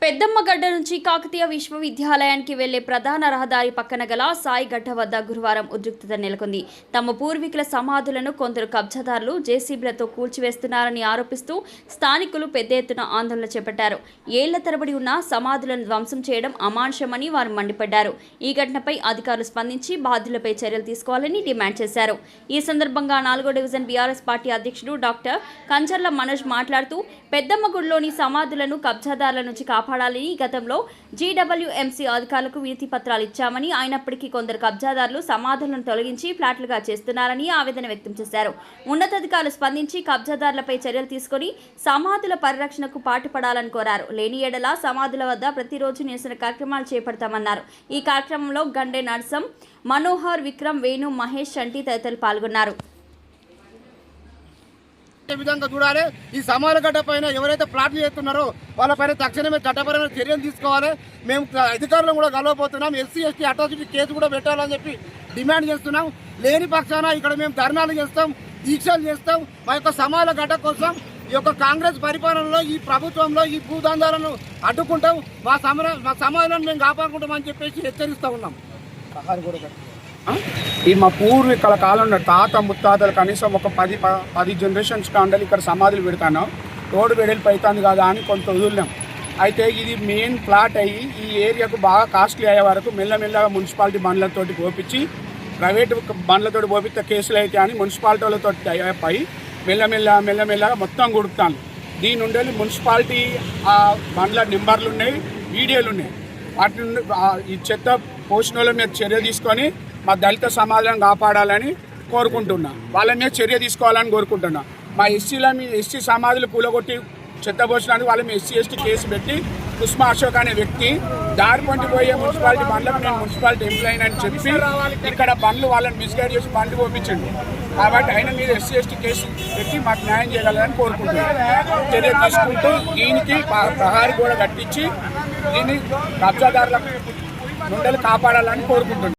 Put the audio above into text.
పెద్దమ్మగడ్డ నుంచి కాకతీయ విశ్వవిద్యాలయానికి వెళ్లే ప్రధాన రహదారి పక్కన గల సాయిగడ్డ వద్ద గురువారం ఉద్రిక్తత నెలకొంది. తమ పూర్వీకుల సమాధులను కొందరు కబ్జాదారులు జేసీబీలతో కూల్చివేస్తున్నారని ఆరోపిస్తూ స్థానికులు పెద్ద ఎత్తున ఆందోళన చేపట్టారు. ఏళ్ల తరబడి ఉన్న సమాధులను ధ్వంసం చేయడం అమానుషమని వారు మండిపడ్డారు. ఈ ఘటనపై అధికారులు స్పందించి బాధ్యులపై చర్యలు తీసుకోవాలని డిమాండ్ చేశారు. ఈ సందర్భంగా 4వ డివిజన్ బీఆర్ఎస్ పార్టీ అధ్యక్షుడు డాక్టర్ కంచర్ల మనోజ్ మాట్లాడుతూ పెద్దమ్మగుడిలోని సమాధులను కబ్జాదారుల నుంచి కాపాడాలని గతంలో జీడబ్ల్యూఎంసీ అధికారులకు వినతి పత్రాలు ఇచ్చామని, అయినప్పటికీ కొందరు కబ్జాదారులు సమాధులను తొలగించి ఫ్లాట్లుగా చేస్తున్నారని ఆవేదన వ్యక్తం చేశారు. ఉన్నతాధికారులు స్పందించి కబ్జాదారులపై చర్యలు తీసుకుని సమాధుల పరిరక్షణకు పాటుపడాలని కోరారు. లేని ఎడల సమాధుల వద్ద ప్రతిరోజు నిరసన కార్యక్రమాలు చేపడతామన్నారు. ఈ కార్యక్రమంలో గండే నర్సం, మనోహర్, విక్రమ్, వేణు, మహేష్, శంటి తదితరులు పాల్గొన్నారు. విధంగా చూడాలి. ఈ సమాన గడ్డ పైన ఎవరైతే ప్లాట్లు చేస్తున్నారో వాళ్ళపైన తక్షణమే చట్టపరమైన చర్యలు తీసుకోవాలి. మేము అధికారులను కూడా కలవబోతున్నాం. ఎస్సీ ఎస్టీ అట్రాసిటీ కేసు కూడా పెట్టాలని చెప్పి డిమాండ్ చేస్తున్నాం. లేని పక్షాన ఇక్కడ మేము ధర్నాలు చేస్తాం, దీక్షలు చేస్తాం. మా యొక్క సమాన గడ్డ కోసం ఈ యొక్క కాంగ్రెస్ పరిపాలనలో, ఈ ప్రభుత్వంలో ఈ భూదందాలను అడ్డుకుంటాం. మా సమాధానం మేము కాపాడుకుంటామని చెప్పేసి హెచ్చరిస్తూ ఉన్నాం. ఈ మా పూర్వీకుల కాలంలో తాత ముత్తాతలు కనీసం ఒక 10 జనరేషన్స్ కాండాలి ఇక్కడ సమాధులు పెడతాను. రోడ్డు వెడల్పు అవుతుంది కదా అని కొంత వదిలినాం. అయితే ఇది మెయిన్ ప్లాట్ అయ్యి ఈ ఏరియాకు బాగా కాస్ట్లీ అయ్యే వరకు మెల్లమెల్లగా మున్సిపాలిటీ బండ్లతోటి పోపించి, ప్రైవేటు బండ్లతోటి పోపిస్తే కేసులు అయితే అని మున్సిపాలిటీలతో అయిపోయి మెల్లమెల్లగా మొత్తం గుడుపుతాను. దీని నుండి మున్సిపాలిటీ బండ్ల నెంబర్లు ఉన్నాయి, వీడియోలు ఉన్నాయి. వాటి నుండి ఈ చెత్త పోసిన వాళ్ళ మీద చర్య తీసుకొని మా దళిత సమాజాలను కాపాడాలని కోరుకుంటున్నా. వాళ్ళ మీద చర్య తీసుకోవాలని కోరుకుంటున్నా. మా ఎస్సీ సమాధులు కూలగొట్టి చెత్త పోసినందుకు వాళ్ళ మీద SC/ST కేసు పెట్టి కుస్మా అశోక్ అనే వ్యక్తి దారి పంటి పోయే మున్సిపాలిటీ బండ్లకు నేను మున్సిపాలిటీ ఎంప్లాయీ అని చెప్పి ఇక్కడ బండ్లు వాళ్ళని మిస్గైడ్ చేసి బండ్లు పంపించండి. కాబట్టి ఆయన మీద SC/ST కేసు పెట్టి మాకు న్యాయం చేయగలరని కోరుకుంటున్నాను. చర్య తీసుకుంటూ దీనికి ప్రహారీ కూడా కట్టించి దీన్ని కబ్జాదారుల నుండి కాపాడాలని కోరుకుంటున్నాను.